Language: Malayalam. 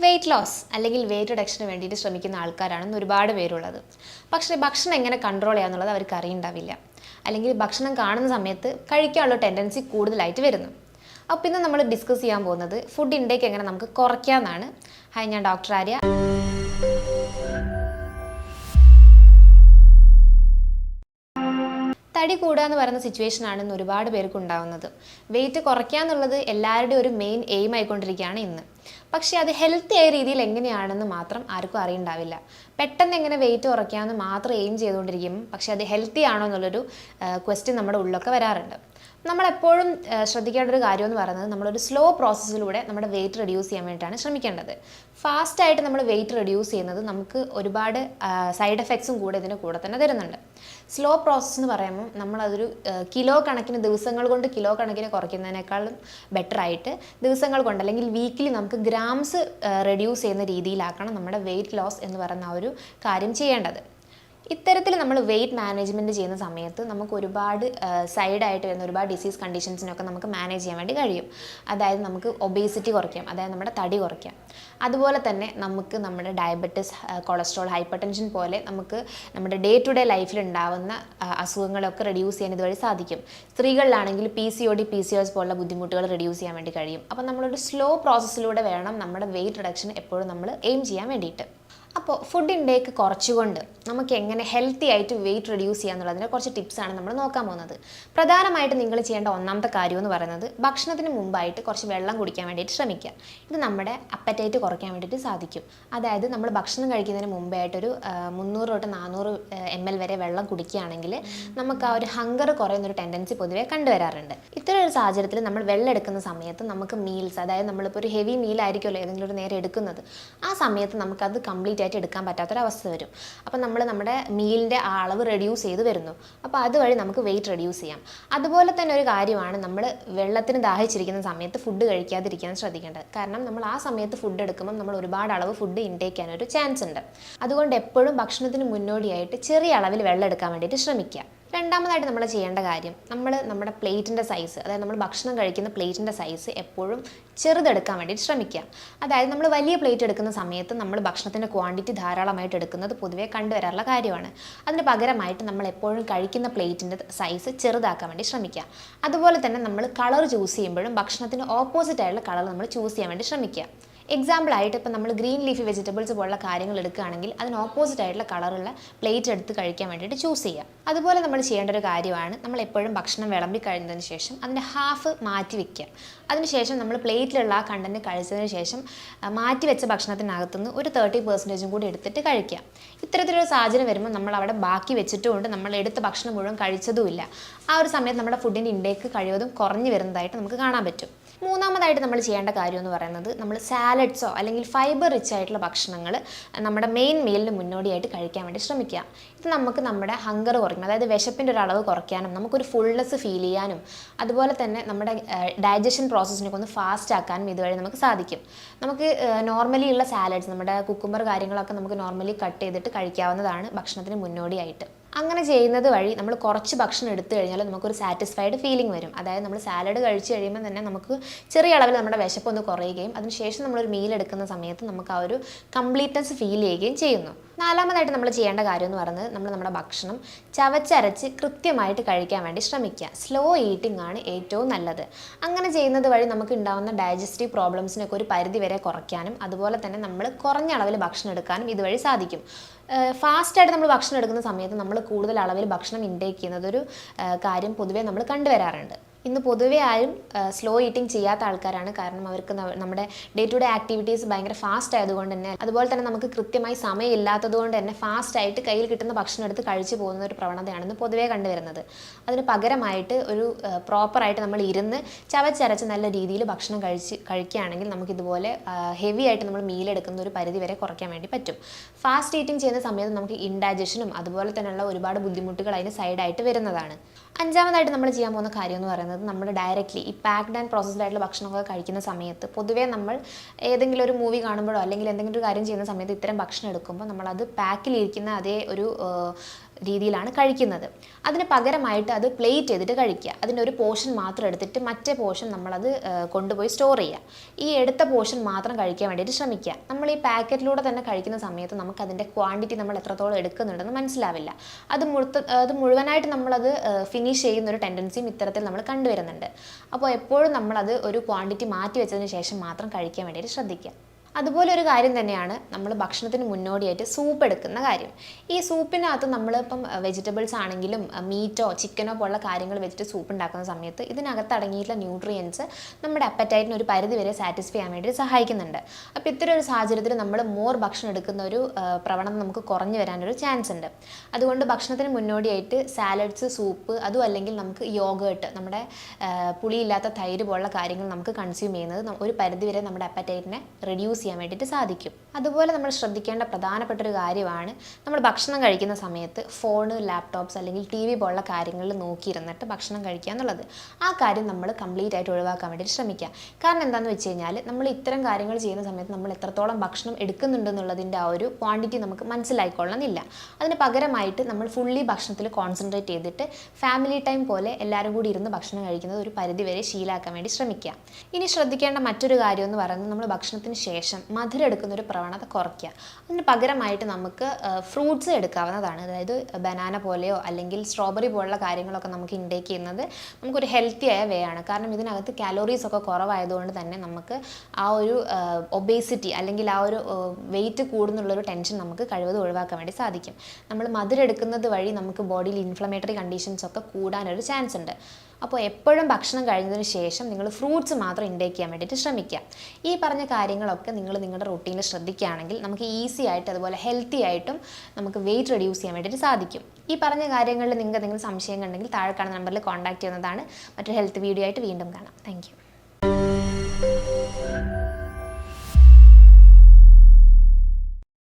വെയിറ്റ് ലോസ് അല്ലെങ്കിൽ വെയിറ്റ് റിഡക്ഷന് വേണ്ടിയിട്ട് ശ്രമിക്കുന്ന ആൾക്കാരാണ് ഒരുപാട് പേരുള്ളത്. പക്ഷേ ഭക്ഷണം എങ്ങനെ കൺട്രോൾ ചെയ്യാന്നുള്ളത് അവർക്ക് അറിയണ്ടാവില്ല. അല്ലെങ്കിൽ ഭക്ഷണം കാണുന്ന സമയത്ത് കഴിക്കാനുള്ള ടെൻഡൻസി കൂടുതലായിട്ട് വരുന്നു. അപ്പോൾ ഇന്ന് നമ്മൾ ഡിസ്കസ് ചെയ്യാൻ പോകുന്നത് ഫുഡ് ഇൻടേക്ക് എങ്ങനെ നമുക്ക് കുറയ്ക്കാമെന്നാണ്. ഹായ്, ഞാൻ ഡോക്ടർ ആര്യ. തടി കൂടുക എന്ന് പറയുന്ന സിറ്റുവേഷനാണ് ഇന്ന് ഒരുപാട് പേർക്ക് ഉണ്ടാകുന്നത്. വെയിറ്റ് കുറയ്ക്കുക എന്നുള്ളത് എല്ലാവരുടെയും ഒരു മെയിൻ എയിം ആയിക്കൊണ്ടിരിക്കുകയാണ് ഇന്ന്. പക്ഷേ അത് ഹെൽത്തി ആയ രീതിയിൽ എങ്ങനെയാണെന്ന് മാത്രം ആർക്കും അറിയണ്ടാവില്ല. പെട്ടെന്ന് എങ്ങനെ വെയിറ്റ് കുറയ്ക്കാമെന്ന് മാത്രം എയിം ചെയ്തുകൊണ്ടിരിക്കും. പക്ഷേ അത് ഹെൽത്തി ആണോ എന്നുള്ളൊരു ക്വസ്റ്റ്യൻ നമ്മുടെ ഉള്ളിലൊക്കെ വരാറുണ്ട്. നമ്മളെപ്പോഴും ശ്രദ്ധിക്കേണ്ട ഒരു കാര്യം എന്ന് പറയുന്നത് നമ്മളൊരു സ്ലോ പ്രോസസ്സിലൂടെ നമ്മുടെ വെയിറ്റ് റെഡ്യൂസ് ചെയ്യാൻ വേണ്ടിയിട്ടാണ് ശ്രമിക്കേണ്ടത്. ഫാസ്റ്റായിട്ട് നമ്മൾ വെയിറ്റ് റെഡ്യൂസ് ചെയ്യുന്നത് നമുക്ക് ഒരുപാട് സൈഡ് എഫക്ട്സും കൂടെ ഇതിൻ്റെ കൂടെ തന്നെ തരുന്നുണ്ട്. സ്ലോ പ്രോസസ്സ് എന്ന് പറയുമ്പോൾ നമ്മളതൊരു കിലോ കണക്കിന് ദിവസങ്ങൾ കൊണ്ട് കിലോ കണക്കിന് കുറയ്ക്കുന്നതിനേക്കാളും ബെറ്ററായിട്ട് ദിവസങ്ങൾ കൊണ്ട് അല്ലെങ്കിൽ വീക്കിലി നമുക്ക് ഗ്രാംസ് റെഡ്യൂസ് ചെയ്യുന്ന രീതിയിലാക്കണം നമ്മുടെ വെയിറ്റ് ലോസ് എന്ന് പറയുന്ന ആ ഒരു കാര്യം ചെയ്യേണ്ടത്. ഇത്തരത്തിൽ നമ്മൾ വെയിറ്റ് മാനേജ്മെൻറ്റ് ചെയ്യുന്ന സമയത്ത് നമുക്ക് ഒരുപാട് സൈഡായിട്ട് വരുന്ന ഒരുപാട് ഡിസീസ് കണ്ടീഷൻസിനൊക്കെ നമുക്ക് മാനേജ് ചെയ്യാൻ വേണ്ടി കഴിയും. അതായത് നമുക്ക് ഒബേസിറ്റി കുറയ്ക്കാം, അതായത് നമ്മുടെ തടി കുറയ്ക്കാം. അതുപോലെ തന്നെ നമുക്ക് നമ്മുടെ ഡയബറ്റിസ്, കൊളസ്ട്രോൾ, ഹൈപ്പർ ടെൻഷൻ പോലെ നമുക്ക് നമ്മുടെ ഡേ ടു ഡേ ലൈഫിൽ ഉണ്ടാകുന്ന അസുഖങ്ങളൊക്കെ റെഡ്യൂസ് ചെയ്യാൻ ഇതുവഴി സാധിക്കും. സ്ത്രീകളിലാണെങ്കിൽ PCOD, PCOS പോലുള്ള ബുദ്ധിമുട്ടുകൾ റെഡ്യൂസ് ചെയ്യാൻ വേണ്ടി കഴിയും. അപ്പോൾ നമ്മളൊരു സ്ലോ പ്രോസസ്സിലൂടെ വേണം നമ്മുടെ വെയിറ്റ് റിഡക്ഷൻ എപ്പോഴും നമ്മൾ എയിം ചെയ്യാൻ വേണ്ടിയിട്ട്. അപ്പോൾ ഫുഡ് ഇൻടേക്ക് കുറച്ചുകൊണ്ട് നമുക്ക് എങ്ങനെ ഹെൽത്തി ആയിട്ട് വെയിറ്റ് റെഡ്യൂസ് ചെയ്യാന്നുള്ളതിൻ്റെ കുറച്ച് ടിപ്സാണ് നമ്മൾ നോക്കാൻ പോകുന്നത്. പ്രധാനമായിട്ട് നിങ്ങൾ ചെയ്യേണ്ട ഒന്നാമത്തെ കാര്യം എന്ന് പറയുന്നത് ഭക്ഷണത്തിന് മുമ്പായിട്ട് കുറച്ച് വെള്ളം കുടിക്കാൻ വേണ്ടിയിട്ട് ശ്രമിക്കുക. ഇത് നമ്മുടെ അപ്പറ്റൈറ്റ് കുറയ്ക്കാൻ വേണ്ടിയിട്ട് സാധിക്കും. അതായത് നമ്മൾ ഭക്ഷണം കഴിക്കുന്നതിന് മുമ്പായിട്ടൊരു 300 തൊട്ട് 400 ml വരെ വെള്ളം കുടിക്കുകയാണെങ്കിൽ നമുക്ക് ആ ഒരു ഹങ്കർ കുറയുന്നൊരു ടെൻഡൻസി പൊതുവേ കണ്ടുവരാറുണ്ട്. ഇത്തരം ഒരു സാഹചര്യത്തിൽ നമ്മൾ വെള്ളം എടുക്കുന്ന സമയത്ത് നമുക്ക് മീൽസ്, അതായത് നമ്മളിപ്പോൾ ഒരു ഹെവി മീലായിരിക്കുമല്ലോ ഏതെങ്കിലും ഒരു നേരം എടുക്കുന്നത്, ആ സമയത്ത് നമുക്കത് കംപ്ലീറ്റ് ആയിട്ട് എടുക്കാൻ പറ്റാത്തൊരവസ്ഥ വരും. അപ്പോൾ നമ്മൾ നമ്മുടെ മീലിൻ്റെ അളവ് റെഡ്യൂസ് ചെയ്ത് വരുന്നു. അപ്പോൾ അതുവഴി നമുക്ക് വെയിറ്റ് റെഡ്യൂസ് ചെയ്യാം. അതുപോലെ തന്നെ ഒരു കാര്യമാണ് നമ്മൾ വെള്ളത്തിന് ദാഹിച്ചിരിക്കുന്ന സമയത്ത് ഫുഡ് കഴിക്കാതിരിക്കാൻ ശ്രദ്ധിക്കേണ്ടത്. കാരണം നമ്മൾ ആ സമയത്ത് ഫുഡ് എടുക്കുമ്പോൾ നമ്മൾ ഒരുപാട് അളവ് ഫുഡ് ഇൻടേക്ക് ചെയ്യാനൊരു ചാൻസ് ഉണ്ട്. അതുകൊണ്ട് എപ്പോഴും ഭക്ഷണത്തിന് മുന്നോടിയായിട്ട് ചെറിയ അളവിൽ വെള്ളം എടുക്കാൻ വേണ്ടിയിട്ട് ശ്രമിക്കുക. രണ്ടാമതായിട്ട് നമ്മൾ ചെയ്യേണ്ട കാര്യം, നമ്മുടെ പ്ലേറ്റിൻ്റെ സൈസ്, അതായത് നമ്മൾ ഭക്ഷണം കഴിക്കുന്ന പ്ലേറ്റിൻ്റെ സൈസ് എപ്പോഴും ചെറുതെടുക്കാൻ വേണ്ടിയിട്ട് ശ്രമിക്കുക. അതായത് നമ്മൾ വലിയ പ്ലേറ്റ് എടുക്കുന്ന സമയത്ത് നമ്മൾ ഭക്ഷണത്തിൻ്റെ ക്വാണ്ടിറ്റി ധാരാളമായിട്ട് എടുക്കുന്നത് പൊതുവേ കണ്ടുവരാറുള്ള കാര്യമാണ്. അതിന് പകരമായിട്ട് നമ്മൾ എപ്പോഴും കഴിക്കുന്ന പ്ലേറ്റിൻ്റെ സൈസ് ചെറുതാക്കാൻ വേണ്ടി ശ്രമിക്കുക. അതുപോലെ തന്നെ നമ്മൾ കളർ ചൂസ് ചെയ്യുമ്പോഴും ഭക്ഷണത്തിന് ഓപ്പോസിറ്റ് ആയിട്ടുള്ള കളർ നമ്മൾ ചൂസ് ചെയ്യാൻ വേണ്ടി ശ്രമിക്കുക. എക്സാമ്പിളായിട്ട് ഇപ്പോൾ നമ്മൾ ഗ്രീൻ ലീഫി വെജിറ്റബിൾസ് പോലുള്ള കാര്യങ്ങൾ എടുക്കുകയാണെങ്കിൽ അതിന് ഓപ്പോസിറ്റ് ആയിട്ടുള്ള കളറുള്ള പ്ലേറ്റ് എടുത്ത് കഴിക്കാൻ വേണ്ടിയിട്ട് ചൂസ് ചെയ്യുക. അതുപോലെ നമ്മൾ ചെയ്യേണ്ട ഒരു കാര്യമാണ്, നമ്മൾ എപ്പോഴും ഭക്ഷണം വിളമ്പി കഴിഞ്ഞതിന് ശേഷം അതിൻ്റെ ഹാഫ് മാറ്റി വയ്ക്കുക. അതിനുശേഷം നമ്മൾ പ്ലേറ്റിലുള്ള ആ കണ്ടൻറ്റ് കഴിച്ചതിന് ശേഷം മാറ്റി വെച്ച ഭക്ഷണത്തിനകത്തുനിന്ന് ഒരു 30% കൂടി എടുത്തിട്ട് കഴിക്കുക. ഇത്തരത്തിലൊരു സാഹചര്യം വരുമ്പോൾ നമ്മൾ അവിടെ ബാക്കി വെച്ചിട്ടുകൊണ്ട് നമ്മൾ എടുത്ത ഭക്ഷണം മുഴുവൻ കഴിച്ചതുമില്ല. ആ ഒരു സമയത്ത് നമ്മുടെ ഫുഡിൻ്റെ ഇൻടേക്ക് കഴിവതും കുറഞ്ഞു വരുന്നതായിട്ട് നമുക്ക് കാണാൻ പറ്റും. മൂന്നാമതായിട്ട് നമ്മൾ ചെയ്യേണ്ട കാര്യം എന്ന് പറയുന്നത്, നമ്മൾ സാലഡ്സോ അല്ലെങ്കിൽ ഫൈബർ റിച്ച് ആയിട്ടുള്ള ഭക്ഷണങ്ങൾ നമ്മുടെ മെയിൻ മീലിന് മുന്നോടിയായിട്ട് കഴിക്കാൻ വേണ്ടി ശ്രമിക്കുക. ഇത് നമുക്ക് നമ്മുടെ ഹങ്കർ കുറയ്ക്കും, അതായത് വിശപ്പിൻ്റെ ഒരു അളവ് കുറയ്ക്കാനും നമുക്കൊരു ഫുൾനെസ് ഫീൽ ചെയ്യാനും അതുപോലെ തന്നെ നമ്മുടെ ഡൈജഷൻ പ്രോസസ്സിനൊക്കെ ഒന്ന് ഫാസ്റ്റ് ആക്കാനും ഇതുവഴി നമുക്ക് സാധിക്കും. നമുക്ക് നോർമലി ഉള്ള സാലഡ്സ്, നമ്മുടെ കുക്കുംബർ കാര്യങ്ങളൊക്കെ നമുക്ക് നോർമലി കട്ട് ചെയ്തിട്ട് കഴിക്കാവുന്നതാണ് ഭക്ഷണത്തിന് മുന്നോടിയായിട്ട്. അങ്ങനെ ചെയ്യുന്നത് വഴി നമ്മൾ കുറച്ച് ഭക്ഷണം എടുത്തു കഴിഞ്ഞാൽ നമുക്കൊരു സാറ്റിസ്ഫൈഡ് ഫീലിംഗ് വരും. അതായത് നമ്മൾ സാലഡ് കഴിച്ച് കഴിയുമ്പോൾ തന്നെ നമുക്ക് ചെറിയ അളവിൽ നമ്മുടെ വിശപ്പ് ഒന്ന് കുറയുകയും അതിനുശേഷം നമ്മളൊരു മീൽ എടുക്കുന്ന സമയത്ത് നമുക്ക് ആ ഒരു കംപ്ലീറ്റ്നെസ് ഫീൽ ചെയ്യുകയും ചെയ്യുന്നു. നാലാമതായിട്ട് നമ്മൾ ചെയ്യേണ്ട കാര്യം എന്ന് പറയുന്നത്, നമ്മുടെ ഭക്ഷണം ചവച്ചരച്ച് കൃത്യമായിട്ട് കഴിക്കാൻ വേണ്ടി ശ്രമിക്കുക. സ്ലോ ഈറ്റിംഗ് ആണ് ഏറ്റവും നല്ലത്. അങ്ങനെ ചെയ്യുന്നത് വഴി നമുക്ക് ഉണ്ടാകുന്ന ഡൈജസ്റ്റീവ് പ്രോബ്ലംസിനൊക്കെ ഒരു പരിധി വരെ കുറയ്ക്കാനും അതുപോലെ തന്നെ നമ്മൾ കുറഞ്ഞ അളവിൽ ഭക്ഷണം എടുക്കാനും ഇതുവഴി സാധിക്കും. ഫാസ്റ്റായിട്ട് നമ്മൾ ഭക്ഷണം എടുക്കുന്ന സമയത്ത് നമ്മൾ കൂടുതൽ അളവിൽ ഭക്ഷണം ഇൻടേക്ക് ചെയ്യുന്നതൊരു കാര്യം പൊതുവേ നമ്മൾ കണ്ടുവരാറുണ്ട്. ഇന്ന് പൊതുവേ ആരും സ്ലോ ഈറ്റിംഗ് ചെയ്യാത്ത ആൾക്കാരാണ്. കാരണം അവർക്ക് നമ്മുടെ ഡേ ടു ഡേ ആക്ടിവിറ്റീസ് ഭയങ്കര ഫാസ്റ്റ് ആയതുകൊണ്ട് തന്നെ, അതുപോലെ തന്നെ നമുക്ക് കൃത്യമായി സമയം ഇല്ലാത്തത് കൊണ്ട് തന്നെ ഫാസ്റ്റായിട്ട് കയ്യിൽ കിട്ടുന്ന ഭക്ഷണം എടുത്ത് കഴിച്ചു പോകുന്ന ഒരു പ്രവണതയാണെന്ന് പൊതുവേ കണ്ടുവരുന്നത്. അതിന് പകരമായിട്ട് ഒരു പ്രോപ്പറായിട്ട് നമ്മൾ ഇരുന്ന് ചവച്ചരച്ച് നല്ല രീതിയിൽ ഭക്ഷണം കഴിക്കുകയാണെങ്കിൽ നമുക്കിതുപോലെ ഹെവി ആയിട്ട് നമ്മൾ മീലെടുക്കുന്ന ഒരു പരിധി വരെ കുറയ്ക്കാൻ വേണ്ടി പറ്റും. ഫാസ്റ്റ് ഈറ്റിംഗ് ചെയ്യുന്ന സമയത്ത് നമുക്ക് ഇൻഡൈജഷനും അതുപോലെ തന്നെയുള്ള ഒരുപാട് ബുദ്ധിമുട്ടുകൾ അതിന് സൈഡായിട്ട് വരുന്നതാണ്. അഞ്ചാമതായിട്ട് നമ്മൾ ചെയ്യാൻ പോകുന്ന കാര്യം എന്ന് പറയുന്നത്, നമ്മൾ ഡയറക്റ്റ്ലി ഈ പാക്ഡ് ആൻഡ് പ്രോസസ്ഡ് ആയിട്ടുള്ള ഭക്ഷണമൊക്കെ കഴിക്കുന്ന സമയത്ത് പൊതുവേ നമ്മൾ ഏതെങ്കിലും ഒരു മൂവി കാണുമ്പോഴോ അല്ലെങ്കിൽ എന്തെങ്കിലും ഒരു കാര്യം ചെയ്യുന്ന സമയത്ത് ഇത്തരം ഭക്ഷണം എടുക്കുമ്പോൾ നമ്മളത് പാക്കിലിരിക്കുന്ന അതേ ഒരു രീതിയിലാണ് കഴിക്കുന്നത്. അതിന് പകരമായിട്ട് അത് പ്ലേറ്റ് ചെയ്തിട്ട് കഴിക്കുക. അതിൻ്റെ ഒരു പോർഷൻ മാത്രം എടുത്തിട്ട് മറ്റേ പോർഷൻ നമ്മളത് കൊണ്ടുപോയി സ്റ്റോർ ചെയ്യുക. ഈ എടുത്ത പോർഷൻ മാത്രം കഴിക്കാൻ വേണ്ടിയിട്ട് ശ്രമിക്കുക. നമ്മൾ ഈ പാക്കറ്റിലൂടെ തന്നെ കഴിക്കുന്ന സമയത്ത് നമുക്കതിൻ്റെ ക്വാണ്ടിറ്റി നമ്മൾ എത്രത്തോളം എടുക്കുന്നുണ്ടെന്ന് മനസ്സിലാവില്ല. അത് മുഴുവനായിട്ട് നമ്മളത് ഫിനിഷ് ചെയ്യുന്നൊരു ടെൻഡൻസിയും ഇത്തരത്തിൽ നമ്മൾ കണ്ടുവരുന്നുണ്ട്. അപ്പോൾ എപ്പോഴും നമ്മളത് ഒരു ക്വാണ്ടിറ്റി മാറ്റി വെച്ചതിന് ശേഷം മാത്രം കഴിക്കാൻ വേണ്ടിയിട്ട് ശ്രദ്ധിക്കുക. അതുപോലെ ഒരു കാര്യം തന്നെയാണ് നമ്മൾ ഭക്ഷണത്തിന് മുന്നോടിയായിട്ട് സൂപ്പ് എടുക്കുന്ന കാര്യം. ഈ സൂപ്പിനകത്ത് നമ്മളിപ്പം വെജിറ്റബിൾസ് ആണെങ്കിലും മീറ്റോ ചിക്കനോ പോലുള്ള കാര്യങ്ങൾ വെച്ചിട്ട് സൂപ്പ് ഉണ്ടാക്കുന്ന സമയത്ത് ഇതിനകത്ത് അടങ്ങിയിട്ടുള്ള ന്യൂട്രിയൻസ് നമ്മുടെ അപ്പറ്റൈറ്റിന് ഒരു പരിധി വരെ സാറ്റിസ്ഫൈ ചെയ്യാൻ വേണ്ടി സഹായിക്കുന്നുണ്ട്. അപ്പോൾ ഇത്തരം ഒരു സാഹചര്യത്തിൽ നമ്മൾ മോർ ഭക്ഷണം എടുക്കുന്ന ഒരു പ്രവണത നമുക്ക് കുറഞ്ഞു വരാനൊരു ചാൻസ് ഉണ്ട്. അതുകൊണ്ട് ഭക്ഷണത്തിന് മുന്നോടിയായിട്ട് സാലഡ്സ്, സൂപ്പ്, അതും അല്ലെങ്കിൽ നമുക്ക് യോഗേർട്ട്, നമ്മുടെ പുളിയില്ലാത്ത തൈര് പോലുള്ള കാര്യങ്ങൾ നമുക്ക് കൺസ്യൂം ചെയ്യുന്നത് ഒരു പരിധി വരെ നമ്മുടെ അപ്പറ്റൈറ്റിനെ റെഡ്യൂസ് ചെയ്യാൻ വേണ്ടിയിട്ട് സാധിക്കും. അതുപോലെ നമ്മൾ ശ്രദ്ധിക്കേണ്ട പ്രധാനപ്പെട്ട ഒരു കാര്യമാണ് നമ്മൾ ഭക്ഷണം കഴിക്കുന്ന സമയത്ത് ഫോണ്, ലാപ്ടോപ്സ് അല്ലെങ്കിൽ TV പോലുള്ള കാര്യങ്ങളിൽ നോക്കിയിരുന്നിട്ട് ഭക്ഷണം കഴിക്കുക എന്നുള്ളത്. ആ കാര്യം നമ്മൾ കംപ്ലീറ്റ് ആയിട്ട് ഒഴിവാക്കാൻ വേണ്ടിയിട്ട് ശ്രമിക്കുക. കാരണം എന്താണെന്ന് വെച്ച് കഴിഞ്ഞാൽ നമ്മൾ ഇത്തരം കാര്യങ്ങൾ ചെയ്യുന്ന സമയത്ത് നമ്മൾ എത്രത്തോളം ഭക്ഷണം എടുക്കുന്നുണ്ടെന്നുള്ളതിൻ്റെ ആ ഒരു ക്വാണ്ടിറ്റി നമുക്ക് മനസ്സിലായിക്കൊള്ളണമെന്നില്ല. അതിന് പകരമായിട്ട് നമ്മൾ ഫുള്ളി ഭക്ഷണത്തിൽ കോൺസെൻട്രേറ്റ് ചെയ്തിട്ട് ഫാമിലി ടൈം പോലെ എല്ലാവരും കൂടി ഇരുന്ന് ഭക്ഷണം കഴിക്കുന്നത് ഒരു പരിധി വരെ ശീലമാക്കാൻ വേണ്ടി ശ്രമിക്കുക. ഇനി ശ്രദ്ധിക്കേണ്ട മറ്റൊരു കാര്യം എന്ന് പറയുന്നത് നമ്മൾ ഭക്ഷണത്തിന് ശേഷം മധുരം എടുക്കുന്നൊരു പ്രവണത കുറയ്ക്കുക. അതിന് പകരമായിട്ട് നമുക്ക് ഫ്രൂട്ട്സ് എടുക്കാവുന്നതാണ്. അതായത് ബനാന പോലെയോ അല്ലെങ്കിൽ സ്ട്രോബെറി പോലുള്ള കാര്യങ്ങളൊക്കെ നമുക്ക് ഇൻടേക്ക് ചെയ്യുന്നത് നമുക്കൊരു ഹെൽത്തി ആയ വേ ആണ്. കാരണം ഇതിനകത്ത് കാലോറീസ് ഒക്കെ കുറവായതുകൊണ്ട് തന്നെ നമുക്ക് ആ ഒരു ഒബേസിറ്റി അല്ലെങ്കിൽ ആ ഒരു വെയിറ്റ് കൂടുന്നുള്ളൊരു ടെൻഷൻ നമുക്ക് കഴിവതും ഒഴിവാക്കാൻ വേണ്ടി സാധിക്കും. നമ്മൾ മധുരം എടുക്കുന്നത് വഴി നമുക്ക് ബോഡിയിൽ ഇൻഫ്ലമേറ്ററി കണ്ടീഷൻസ് ഒക്കെ കൂടാനൊരു ചാൻസ് ഉണ്ട്. അപ്പോൾ എപ്പോഴും ഭക്ഷണം കഴിഞ്ഞതിന് ശേഷം നിങ്ങൾ ഫ്രൂട്ട്സ് മാത്രം ഇൻടേക്ക് ചെയ്യാൻ വേണ്ടിയിട്ട് ശ്രമിക്കുക. ഈ പറഞ്ഞ കാര്യങ്ങളൊക്കെ നിങ്ങൾ നിങ്ങളുടെ റൂട്ടീനിൽ ശ്രദ്ധിക്കുകയാണെങ്കിൽ നമുക്ക് ഈസി ആയിട്ട് അതുപോലെ ഹെൽത്തി ആയിട്ടും നമുക്ക് വെയിറ്റ് റെഡ്യൂസ് ചെയ്യാൻ വേണ്ടിയിട്ട് സാധിക്കും. ഈ പറഞ്ഞ കാര്യങ്ങളിൽ നിങ്ങൾക്ക് എന്തെങ്കിലും സംശയം ഉണ്ടെങ്കിൽ താഴെ കാണുന്ന നമ്പറിൽ കോൺടാക്ട് ചെയ്യുന്നതാണ്. മറ്റൊരു ഹെൽത്ത് വീഡിയോ ആയിട്ട് വീണ്ടും കാണാം. താങ്ക്